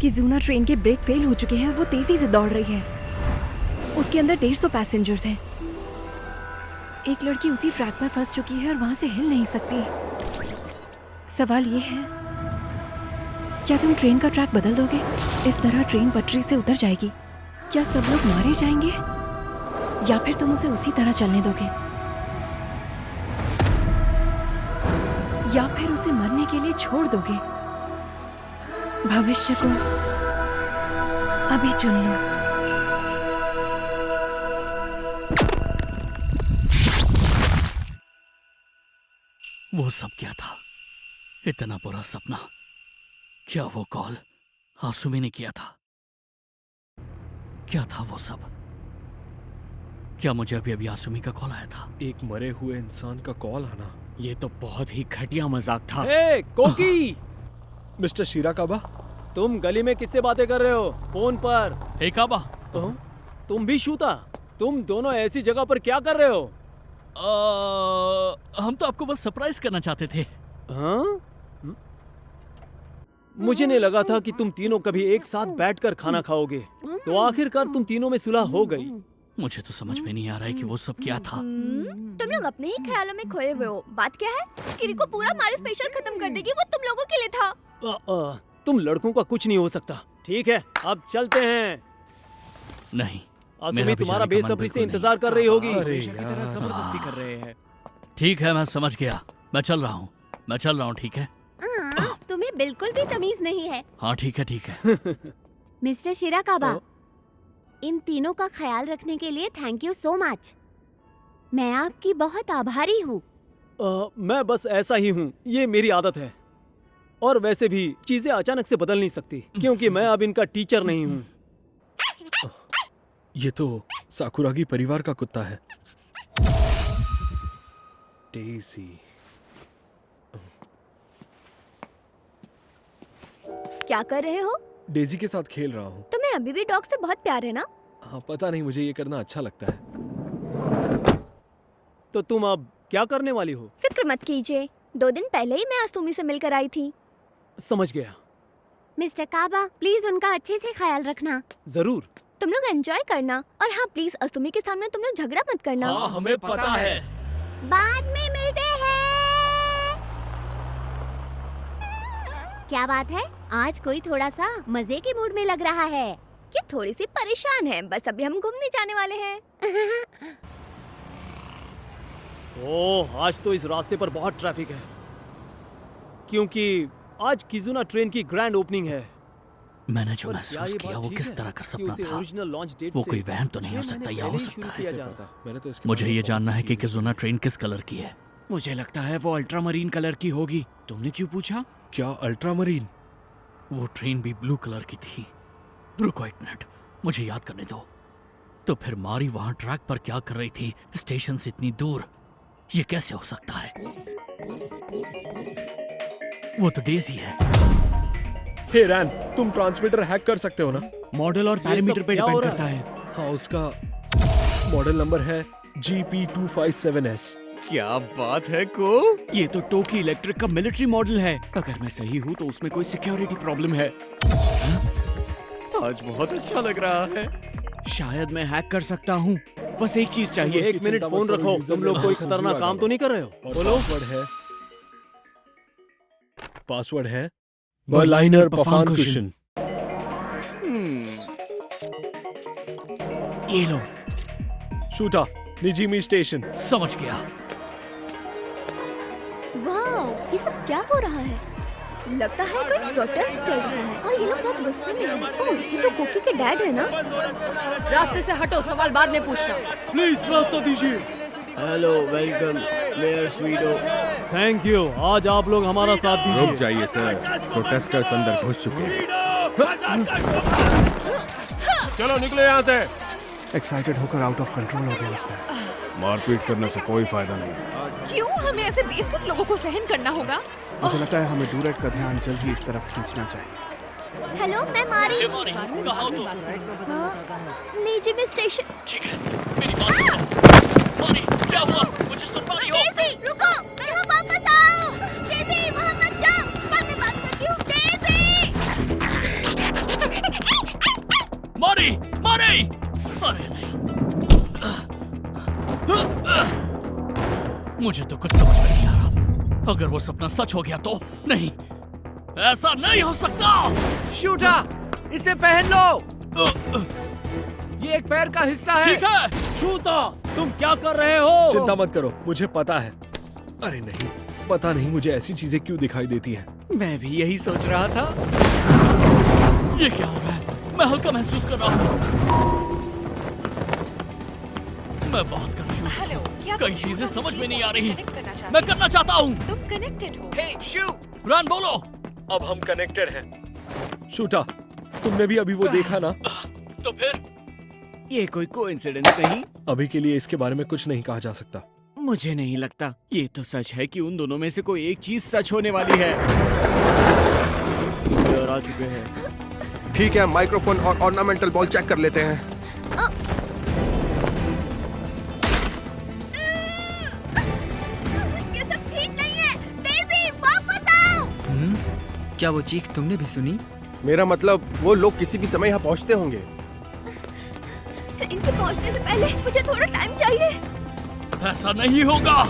किजुना ट्रेन के ब्रेक फेल हो चुके हैं और वो तेजी से दौड़ रही है। उसके अंदर 150 पैसेंजर्स हैं। एक लड़की उसी ट्रैक पर फंस चुकी है और वहां से हिल नहीं सकती। सवाल ये है, क्या तुम ट्रेन का ट्रैक बदल दोगे? इस तरह ट्रेन पटरी से उतर जाएगी। क्या सब लोग मारे जाएंगे या फिर तुम उसे उसी तरह चलने दोगे, या फिर उसे मरने के लिए छोड़ दोगे? भविष्य को अभी चुन लो। वो सब क्या था? इतना बुरा सपना? क्या वो कॉल आसुमी ने किया था? क्या था वो सब? क्या मुझे अभी अभी आसुमी का कॉल आया था? एक मरे हुए इंसान का कॉल आना, ये तो बहुत ही घटिया मजाक था। ए, कोकी! मिस्टर शिराकाबा, तुम गली में किससे बातें कर रहे हो? फोन पर। हे काबा, तुम भी शूता? तुम दोनों ऐसी जगह पर क्या कर रहे हो? हम तो आपको बस सरप्राइज करना चाहते थे। हाँ? मुझे नहीं लगा था कि तुम तीनों कभी एक साथ बैठकर खाना खाओगे। तो आखिरकार तुम तीनों में सुलह हो गई। मुझे तो समझ में नहीं आ रहा है कि वो सब क्या था। तुम लोग अपने ही ख्यालों में खोए हुए हो। बात क्या है? किरिको पूरा मारी स्पेशल खत्म कर देगी, वो तुम लोगों के लिए था। तुम लड़कों का कुछ नहीं हो सकता। ठीक है, अब चलते हैं। नहीं, आसुमी तुम्हारा बेसब्री से इंतजार कर रही होगी। जबरदस्ती कर रहे हैं। ठीक है, मैं समझ गया। मैं चल रहा हूँ, ठीक है? तुम्हें बिल्कुल भी तमीज नहीं है। हाँ ठीक है। मिस्टर शिराकाबा, इन तीनों का ख्याल रखने के लिए थैंक यू सो मच। मैं आपकी बहुत आभारी हूँ। मैं बस ऐसा ही हूँ, ये मेरी आदत है। और वैसे भी चीजें अचानक से बदल नहीं सकती, क्योंकि मैं अब इनका टीचर नहीं हूँ। ये तो साकुरागी परिवार का कुत्ता है। डेज़ी। क्या कर रहे हो? डेज़ी के साथ खेल रहा हूँ। तुम्हें अभी भी डॉग से बहुत प्यार है ना? हाँ, पता नहीं, मुझे ये करना अच्छा लगता है। तो तुम अब क्या करने वाली हो? फिक्र मत कीजिए, 2 दिन पहले ही मैं आसुमी से मिलकर आई थी। समझ गया। मिस्टर काबा, प्लीज उनका अच्छे से ख्याल रखना। जरूर। तुम लोग एंजॉय करना, और हाँ प्लीज असुमी के सामने तुम लोग झगड़ा मत करना। हाँ, हमें पता है। बाद में मिलते हैं। क्या बात है, आज कोई थोड़ा सा मजे के मूड में लग रहा है। ये थोड़ी सी परेशान है, बस अभी हम घूमने जाने वाले हैं। ओह, आज तो इस रास्ते पर बहुत ट्रैफिक है, क्योंकि आज किजुना ट्रेन की ग्रैंड ओपनिंग है। मैंने जो महसूस किया वो किस तरह का सपना था। वो कोई वहम तो नहीं हो सकता, या हो सकता है। मुझे ये जानना है कि किजुना ट्रेन किस कलर की है। मुझे लगता है वो अल्ट्रामरीन कलर की होगी। तुमने क्यों पूछा? क्या अल्ट्रामरीन? वो ट्रेन भी ब्लू कलर की थी। रुको एक मिनट, मुझे याद करने दो। तो फिर मारी वहां ट्रैक पर क्या कर रही थी, स्टेशन से इतनी दूर? ये कैसे हो सकता है? वो तो डेजी है। हे रैन, तुम ट्रांसमीटर हैक कर सकते हो ना? मॉडल और पैरामीटर पे डिपेंड करता है। हाँ, उसका मॉडल नंबर है GP257S। क्या बात है को? ये तो टोकी इलेक्ट्रिक का मिलिट्री मॉडल है। अगर मैं सही हूँ तो उसमें कोई सिक्योरिटी प्रॉब्लम है। आज बहुत अच्छा लग रहा है। शायद मैं हैक कर सकता हूँ। बस एक चीज चाहिए। एक मिनट फोन रखो। तुम लोग कोई खतरनाक काम तो नहीं कर रहे हो? बोलो। पासवर्ड है बर्लाइनर पफानकुशन। ये लो। शूटा, निजीमी स्टेशन। समझ गया। वाओ, ये सब क्या हो रहा है? लगता है कोई प्रोटेस्ट चल रहा है, और ये लोग बहुत गुस्से में हैं। ओह, ये तो कोकी के डैड है ना? रास्ते से हटो, सवाल बाद में पूछना। प्लीज रास्ता दीजिए। Hello, welcome mayor Swido. Thank you. आज आप लोग हमारा साथ दीजिए। रुक जाइए सर, प्रोटेस्टर्स अंदर घुस चुके हैं। चलो निकलो यहाँ से। एक्साइटेड होकर आउट ऑफ कंट्रोल हो गया लगता है। मारपीट करने से कोई फायदा नहीं। क्यों हमें ऐसे बेवकूफ लोगों को सहन करना होगा? मुझे लगता है हमें डूरेट का ध्यान जल्द ही इस तरफ खींचना चाहिए। हेलो, मैं मारी। कहाँ हो तुम? निजीमी स्टेशन। ठीक है, मेरी बात सुनो। मारी, क्या हुआ? मुझे सुन पा रही हो? डेज़ी, रुको, यहाँ वापस आओ। डेज़ी, वहाँ मत जाओ, बाद में बात करती हूँ। डेज़ी! मारी, मारी! अरे नहीं, मुझे तो कुछ समझ में नहीं आ रहा। अगर वो सपना सच हो गया तो? नहीं, ऐसा नहीं हो सकता। शूटा, इसे पहन लो। ये एक पैर का हिस्सा है। ठीक है। शूटा, तुम क्या कर रहे हो? चिंता मत करो, मुझे पता है। अरे नहीं, पता नहीं मुझे ऐसी चीजें क्यों दिखाई देती हैं। मैं भी यही सोच रहा था। ये क्या हो रहा है? मैं हल्का महसूस कर रहा हूँ। मैं बहुत कंफ्यूज हूँ। कई चीजें समझ में नहीं आ रही। मैं करना चाहता हूँ। तुम कनेक्टेड हो। हे शू, रन बोलो। अब हम कनेक्टेड हैं। शूटा, तुमने भी अभी वो देखा ना? तो फिर ये कोई कोइंसिडेंस नहीं। अभी के लिए इसके बारे में कुछ नहीं कहा जा सकता। मुझे नहीं लगता। ये तो सच है कि उन दोनों में से कोई एक चीज सच होने वाली है। प्लेयर आ चुके हैं। ठीक है, माइक्रोफोन और ऑर्नामेंटल बॉल चेक कर लेते हैं। ये सब ठीक नहीं है। डेज़ी, वापस आओ। क्या वो चीख तुमने भी सुनी? मेरा मतलब वो लोग किसी भी समय यहाँ पहुँचते होंगे। ट्रेन के पहुंचने से पहले मुझे थोड़ा टाइम चाहिए। ऐसा नहीं होगा।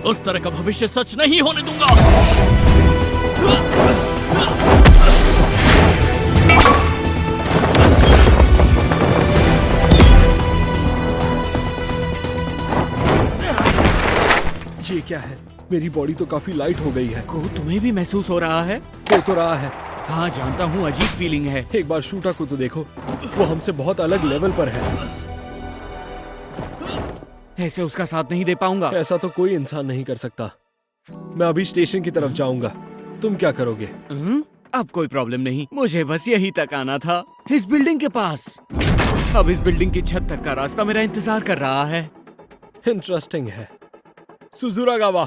उस तरह का भविष्य सच नहीं होने दूंगा। ये क्या है? मेरी बॉडी तो काफी लाइट हो गई है। को तुम्हें भी महसूस हो रहा है? हो तो रहा है। हाँ जानता हूँ, अजीब फीलिंग है। एक बार शूटा को तो देखो, वो हमसे बहुत अलग लेवल पर है। ऐसे उसका साथ नहीं दे पाऊंगा। ऐसा तो कोई इंसान नहीं कर सकता। मैं अभी स्टेशन की तरफ जाऊंगा। तुम क्या करोगे? अब कोई प्रॉब्लम नहीं, मुझे बस यहीं तक आना था, इस बिल्डिंग के पास। अब इस बिल्डिंग की छत तक का रास्ता मेरा इंतजार कर रहा है। इंटरेस्टिंग है। सुजुरागावा,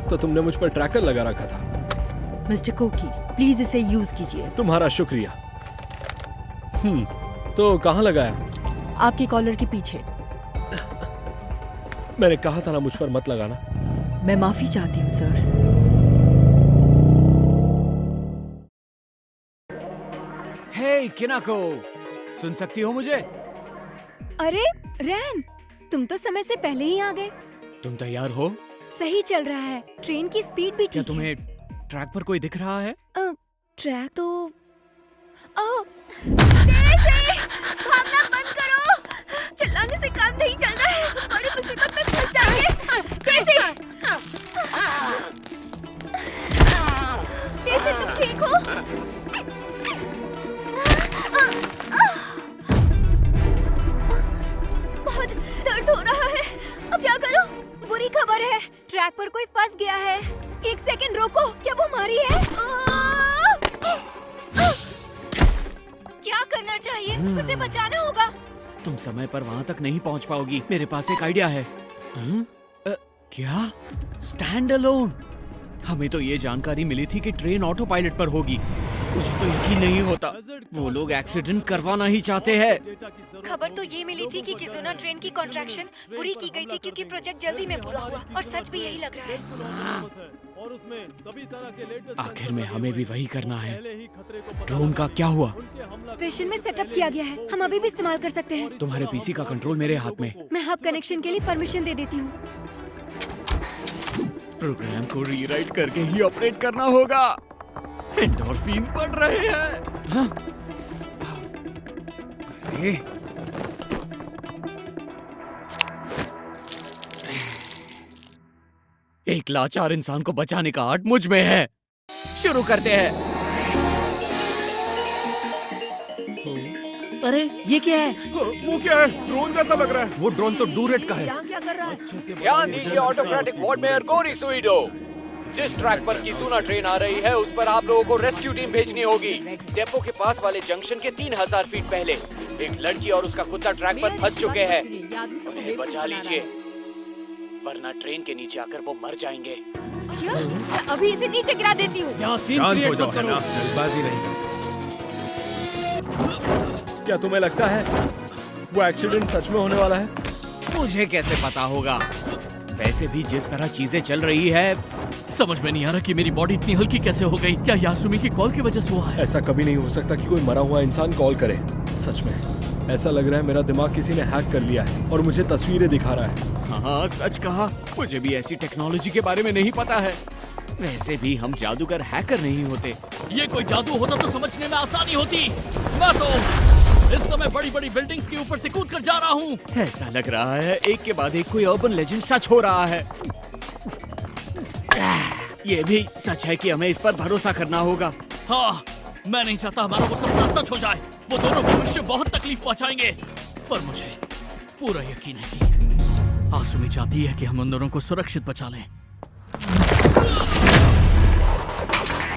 तो तुमने मुझ पर ट्रैकर लगा रखा था। मिस्टर कोकी, प्लीज इसे यूज कीजिए। तुम्हारा शुक्रिया। तो कहाँ लगाया? आपके कॉलर के पीछे। मैंने कहा था ना मुझ पर मत लगाना। मैं माफी चाहती हूँ सर। हे किनाको, सुन सकती हो मुझे? अरे रैन, तुम तो समय से पहले ही आ गए। तुम तैयार हो? सही चल रहा है, ट्रेन की स्पीड भी ठीक है। क्या तुम्हें ट्रैक पर कोई दिख रहा है? ट्रैक तो तेज है! भागना बंद करो, चिल्लाने से काम नहीं चल रहा है, बड़ी मुसीबत में फंस जाएंगे। तेज है, तुम ठीक हो? बहुत दर्द हो रहा है, अब क्या करूं? बुरी खबर है, ट्रैक पर कोई फंस गया है। एक सेकंड रोको, क्या वो मारी है? क्या करना चाहिए? उसे बचाना होगा। तुम समय पर वहाँ तक नहीं पहुँच पाओगी। मेरे पास एक आइडिया है। क्या? Stand alone? हमें तो ये जानकारी मिली थी कि ट्रेन ऑटो पायलट पर होगी। मुझे तो यकीन नहीं होता, वो लोग एक्सीडेंट करवाना ही चाहते हैं। खबर तो ये मिली थी कि किजुना ट्रेन की कॉन्ट्रैक्शन पूरी की गई थी क्योंकि प्रोजेक्ट जल्दी में पूरा हुआ, और सच भी यही लग रहा है। आखिर में हमें भी वही करना है। ड्रोन का क्या हुआ? स्टेशन में सेटअप किया गया है, हम अभी भी इस्तेमाल कर सकते हैं। तुम्हारे पीसी का कंट्रोल मेरे हाथ में। मैं हब कनेक्शन के लिए परमिशन दे देती हूँ। प्रोग्राम को रीराइट करके ही ऑपरेट करना होगा। एंडोर्फिन्स बढ़ रहे हैं। हाँ? अरे एक लाचार इंसान को बचाने का आर्ट मुझ में है। शुरू करते हैं। अरे ये क्या है? वो क्या है? ड्रोन जैसा लग रहा है। वो ड्रोन तो डूरेट का है। क्या कर रहा है? ध्यान दीजिए ऑटोक्रेटिक वार्ड मेयर गोरी सुइडो। जिस ट्रैक पर किसुना ट्रेन आ रही है उस पर आप लोगों को रेस्क्यू टीम भेजनी होगी। डेपो के पास वाले जंक्शन के 3000 फीट पहले एक लड़की और उसका कुत्ता ट्रैक पर फंस चुके हैं। उन्हें बचा लीजिए, वरना ट्रेन के नीचे आकर वो मर जाएंगे। अभी इसे नीचे गिरा देती हूँ। शांत हो जाओ, है ना? जल्दबाजी नहीं करनी। क्या तुम्हें लगता है वो एक्सीडेंट सच में होने वाला है? मुझे कैसे पता होगा? वैसे भी जिस तरह चीजें चल रही है, समझ में नहीं आ रहा कि मेरी बॉडी इतनी हल्की कैसे हो गई। क्या यासुमी की कॉल की वजह से हुआ है? ऐसा कभी नहीं हो सकता कि कोई मरा हुआ इंसान कॉल करे। सच में ऐसा लग रहा है मेरा दिमाग किसी ने हैक कर लिया है और मुझे तस्वीरें दिखा रहा है। हाँ सच कहा, मुझे भी ऐसी टेक्नोलॉजी के बारे में नहीं पता है। वैसे भी हम जादूगर हैकर नहीं होते। ये कोई जादू होता तो समझने में आसानी होती। मैं तो इस समय बड़ी बड़ी बिल्डिंग्स के ऊपर से कूद कर जा रहा हूँ। ऐसा लग रहा है एक के बाद एक कोई अर्बन लेजेंड सच हो रहा है। ये भी सच है कि हमें इस पर भरोसा करना होगा। हाँ, मैं नहीं चाहता हमारा वो सपना सच हो जाए। वो दोनों भविष्य बहुत तकलीफ पहुंचाएंगे, पर मुझे पूरा यकीन है कि आसुमी चाहती है कि हम उन दोनों को सुरक्षित बचा लें।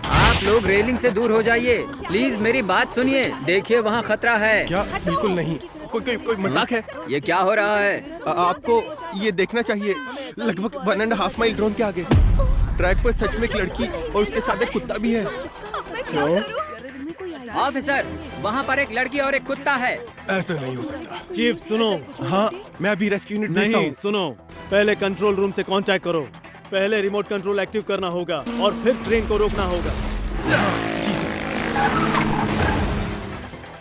आप लोग रेलिंग से दूर हो जाइए, प्लीज मेरी बात सुनिए। देखिए वहाँ खतरा है। क्या? बिल्कुल नहीं। कोई मजाक है? ये क्या हो रहा है? आपको ये देखना चाहिए। लगभग 1.5 माइल ड्रोन के आगे ट्रैक पर सच में एक लड़की और उसके साथ एक कुत्ता भी है। ऑफिसर, वहाँ पर एक लड़की और एक कुत्ता है। ऐसा नहीं हो सकता। चीफ सुनो। हाँ, मैं अभी रेस्क्यू यूनिट भेजता हूँ। नहीं, सुनो, पहले कंट्रोल रूम से कांटेक्ट करो। पहले रिमोट कंट्रोल एक्टिव करना होगा और फिर ट्रेन को रोकना होगा।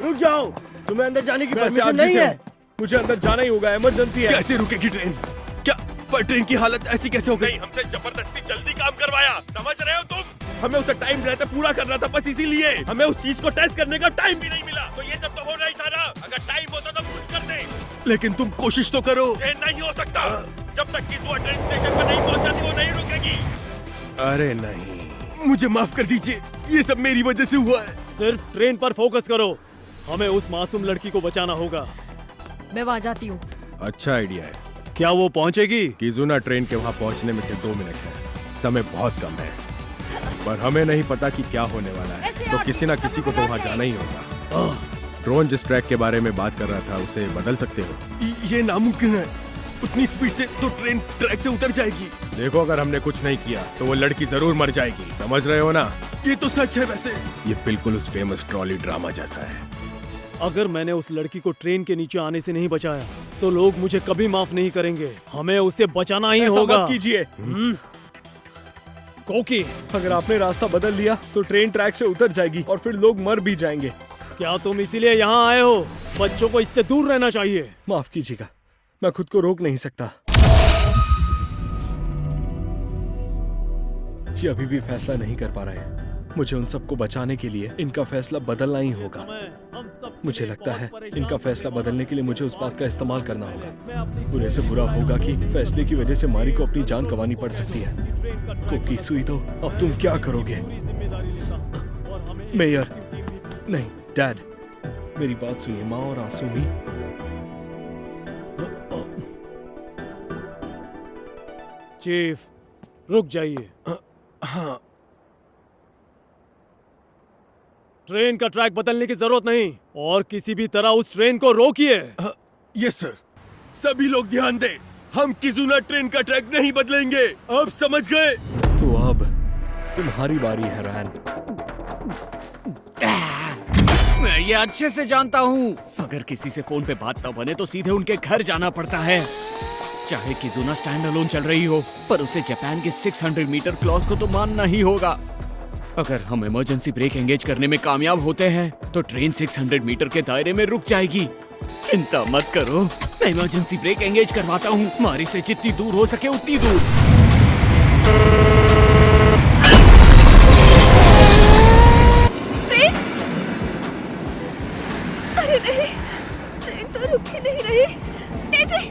रुक जाओ, तुम्हें अंदर जाने की परमिशन नहीं है। मुझे अंदर जाना ही होगा, इमरजेंसी है। कैसे रुकेगी ट्रेन? क्या पर ट्रेन की हालत ऐसी कैसे हो गई? हमसे जबरदस्ती जल्दी काम करवाया, समझ रहे हो तुम? हमें उसे टाइम रहता पूरा करना था, बस इसीलिए हमें उस चीज को टेस्ट करने का टाइम भी नहीं मिला। तो ये सब तो हो रहा ही था ना। अगर टाइम होता तो कुछ कर दे। लेकिन तुम कोशिश तो करो। ये नहीं हो सकता। जब तक किसुना ट्रेन स्टेशन पर नहीं पहुंच जाती वो नहीं रुकेगी। अरे नहीं, मुझे माफ कर दीजिए, ये सब मेरी वजह से हुआ है। सिर्फ ट्रेन पर फोकस करो, हमें उस मासूम लड़की को बचाना होगा। मैं वहाँ जाती हूँ। अच्छा आइडिया है। क्या वो पहुंचेगी? किजुना ट्रेन के वहाँ पहुँचने में से 2 मिनट है, समय बहुत कम है, पर हमें नहीं पता कि क्या होने वाला है, तो किसी ना किसी को तो वहाँ जाना ही होगा। ड्रोन जिस ट्रैक के बारे में बात कर रहा था उसे बदल सकते हो? ये नामुमकिन है, उतनी स्पीड से तो ट्रेन ट्रैक से उतर जाएगी। देखो, अगर हमने कुछ नहीं किया तो वो लड़की जरूर मर जाएगी, समझ रहे हो ना? ये तो सच है। वैसे ये बिल्कुल उस फेमस ट्रॉली ड्रामा जैसा है। अगर मैंने उस लड़की को ट्रेन के नीचे आने से नहीं बचाया तो लोग मुझे कभी माफ नहीं करेंगे। हमें उसे बचाना ही होगा। मत कीजिए कोकी। अगर आपने रास्ता बदल लिया तो ट्रेन ट्रैक से उतर जाएगी और फिर लोग मर भी जाएंगे। क्या तुम इसीलिए यहाँ आए हो? बच्चों को इससे दूर रहना चाहिए। माफ कीजिएगा, मैं खुद को रोक नहीं सकता। ये अभी भी फैसला नहीं कर पा रहे हैं। मुझे उन सबको बचाने के लिए इनका फैसला बदलना ही होगा। मुझे लगता है इनका फैसला बदलने के लिए मुझे उस बात का इस्तेमाल करना होगा। बुरे से बुरा होगा कि फैसले की वजह से मारी को अपनी जान गंवानी पड़ सकती है। कोकी सुई तो अब तुम क्या करोगे? मेयर, नहीं डैड, मेरी बात सुनिए। माँ और आसुमी, चीफ रुक जाइए। हाँ, ट्रेन का ट्रैक बदलने की जरूरत नहीं और किसी भी तरह उस ट्रेन को रोकिए। Yes sir. सभी लोग ध्यान दें, हम किजुना ट्रेन का ट्रैक नहीं बदलेंगे। अब समझ गए? तो अब तुम्हारी बारी है रैन। मैं ये अच्छे से जानता हूँ, अगर किसी से फोन पे बात न बने तो सीधे उनके घर जाना पड़ता है। चाहे किजुना स्टैंड अलोन चल रही हो, पर उसे जापान के 600 मीटर क्लॉज को तो मानना ही होगा। अगर हम इमरजेंसी ब्रेक एंगेज करने में कामयाब होते हैं तो ट्रेन 600 मीटर के दायरे में रुक जाएगी। चिंता मत करो, मैं इमरजेंसी ब्रेक एंगेज करवाता हूँ। मारी से जितनी दूर हो सके उतनी दूर। प्रिंस! अरे नहीं, ट्रेन तो रुक ही नहीं रही। डेज़ी,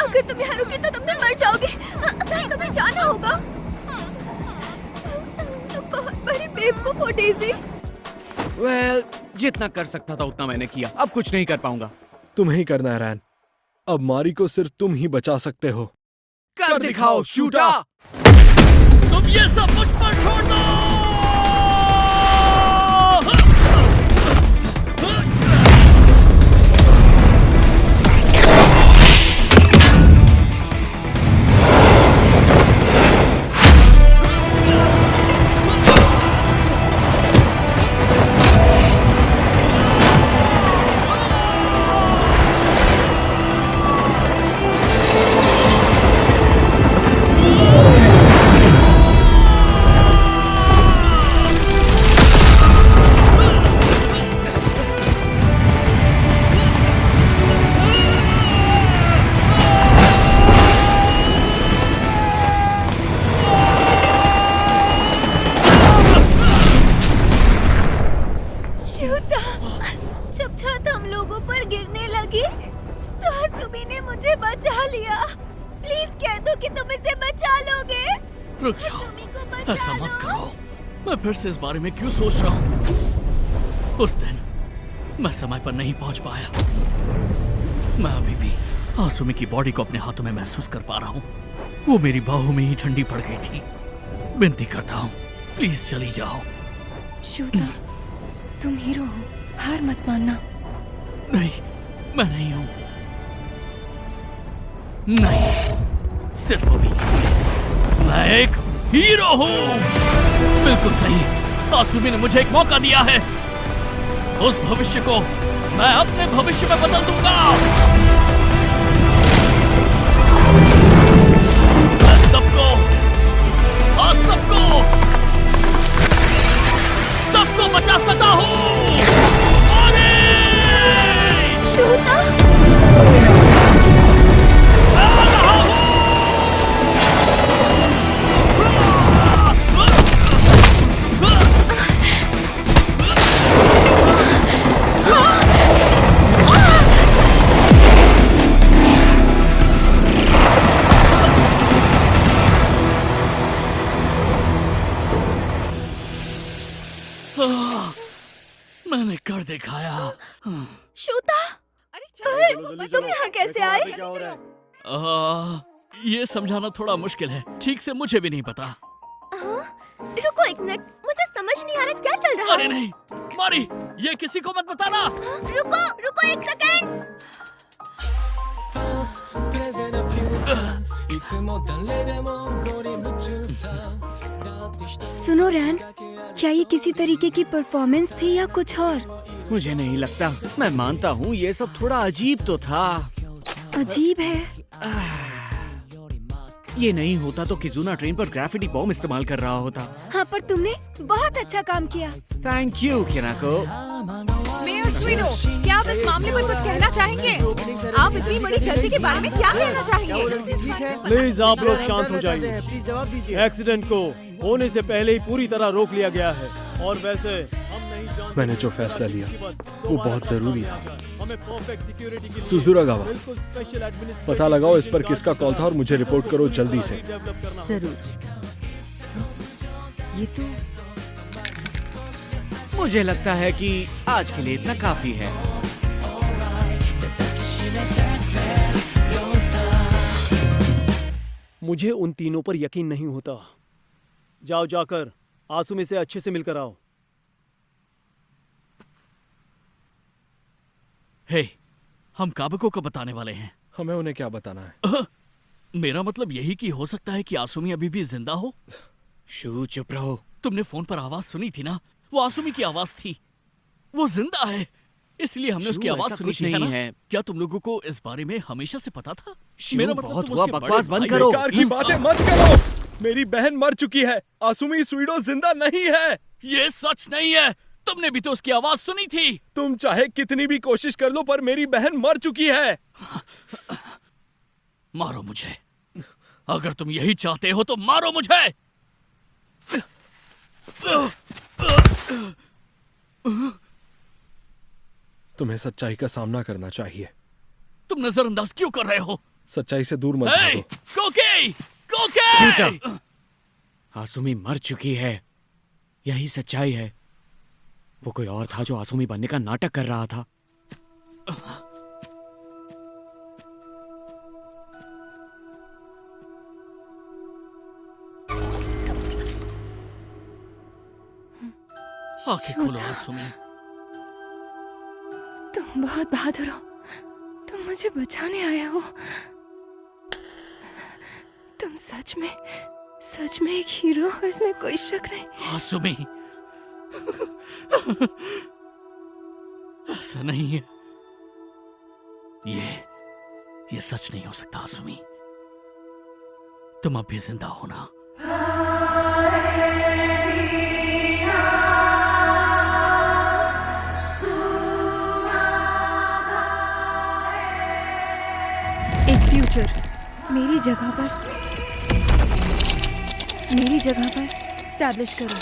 अगर तुम यहाँ रुके तो तुम भी मर जाओगे। नहीं, तुम्हें जाना होगा। तुम बहुत बड़ी बेवकूफ हो डेज़ी। वेल, जितना कर सकता था उतना मैंने किया। अब कुछ नहीं कर पाऊंगा। तुम्हें ही करना है रैन। अब मारी को सिर्फ तुम ही बचा सकते हो। कर दिखाओ शूटा। तुम ये सब मुझ पर छोड़ दो। जब छत हम लोगों पर गिरने लगी तो हसुमी ने मुझे बचा लिया। प्लीज कह दो कि तुम इसे बचा लोगे। रुक जाओ, ऐसा मत करो। मैं फिर से इस बारे में क्यों सोच रहा हूँ? उस दिन मैं समय पर नहीं पहुंच पाया। मैं अभी भी आसुमी की बॉडी को अपने हाथों में महसूस कर पा रहा हूँ। वो मेरी बाहों में ही ठंडी पड़ गई थी। विनती करता हूँ, प्लीज चली जाओ। शूता, तुम हीरो हो, हार मत मानना। नहीं, मैं नहीं हूं। नहीं, सिर्फ अभी मैं एक हीरो हूं। बिल्कुल सही, आसुमी ने मुझे एक मौका दिया है। उस भविष्य को मैं अपने भविष्य में बदल दूंगा। मैं सबको बचा सकता हूँ। शूता! मैंने कर दिखाया। शूता! तुम यहाँ कैसे आए? ये समझाना थोड़ा मुश्किल है, ठीक से मुझे भी नहीं पता। रुको एक मिनट, मुझे समझ नहीं आ रहा क्या चल रहा है। अरे नहीं मारी, ये किसी को मत बताना। रुको एक सेकेंड। सुनो रैन, क्या ये किसी तरीके की परफॉर्मेंस थी या कुछ और? मुझे नहीं लगता। मैं मानता हूँ ये सब थोड़ा अजीब तो था। अजीब है। ये नहीं होता तो किजुना ट्रेन पर ग्रेफिटी बॉम्ब इस्तेमाल कर रहा होता। हाँ, पर तुमने बहुत अच्छा काम किया। Thank you Kinako. Mayor Swido, क्या आप इस मामले पर कुछ कहना चाहेंगे? आप इतनी बड़ी गलती के बारे में क्या कहना चाहेंगे? प्लीज आप लोग शांत हो जाइए। प्लीज जवाब दीजिए। एक्सीडेंट को होने से पहले ही पूरी तरह रोक लिया गया है और वैसे हम नहीं जानते। मैंने जो फैसला लिया वो बहुत जरूरी था। हमें परफेक्ट सिक्योरिटी के लिए सुजुरागावा, बिल्कुल स्पेशल एडमिनिस्ट्रेशन पता लगाओ इस पर किसका कॉल था और मुझे रिपोर्ट करो जल्दी से। जरूर। ये तो मुझे लगता है कि आज के लिए इतना काफी है। मुझे उन तीनों पर यकीन नहीं होता। जाओ जाकर आसुमी से अच्छे से मिलकर आओ। हे, हम काबको को बताने वाले हैं। हमें उन्हें क्या बताना है? मेरा मतलब यही कि हो सकता है कि आसुमी अभी भी जिंदा हो। शू, चुप रहो। तुमने फोन पर आवाज सुनी थी ना? वो आसुमी की आवाज थी। वो जिंदा है, इसलिए हमने उसकी आवाज सुनी थी, है ना? क्या तुम लोगों को इस बारे में हमेशा से पता था? मेरा मतलब बहुत तुम हुआ, उसके बड़े बकवास बंद भाई करो। बेकार की बातें मत करो। मेरी बहन मर चुकी है। आसुमी स्वीडो जिंदा नहीं है। ये सच नहीं है। तुमने भी तो उसकी आवाज सुनी थी। तुम चाहे कितनी भी कोशिश कर लो पर मेरी बहन मर चुकी है। मारो मुझे। अगर तुम यही चाहते हो तो मारो मुझे। तुम्हें सच्चाई का सामना करना चाहिए। तुम नजरअंदाज क्यों कर रहे हो? सच्चाई से दूर मत हे, भागो। कोके, कोके! आसुमी मर चुकी है, यही सच्चाई है। वो कोई और था जो आसुमी बनने का नाटक कर रहा था। आंखें खोलो आसुमी। तुम बहुत बहादुर हो। तुम मुझे बचाने आए हो। तुम सच में एक हीरो हो, इसमें कोई शक नहीं। आसुमी, ऐसा नहीं है। ये सच नहीं हो सकता आसुमी। तुम अब भी जिंदा हो ना? एक फ्यूचर मेरी जगह पर स्टैब्लिश करो।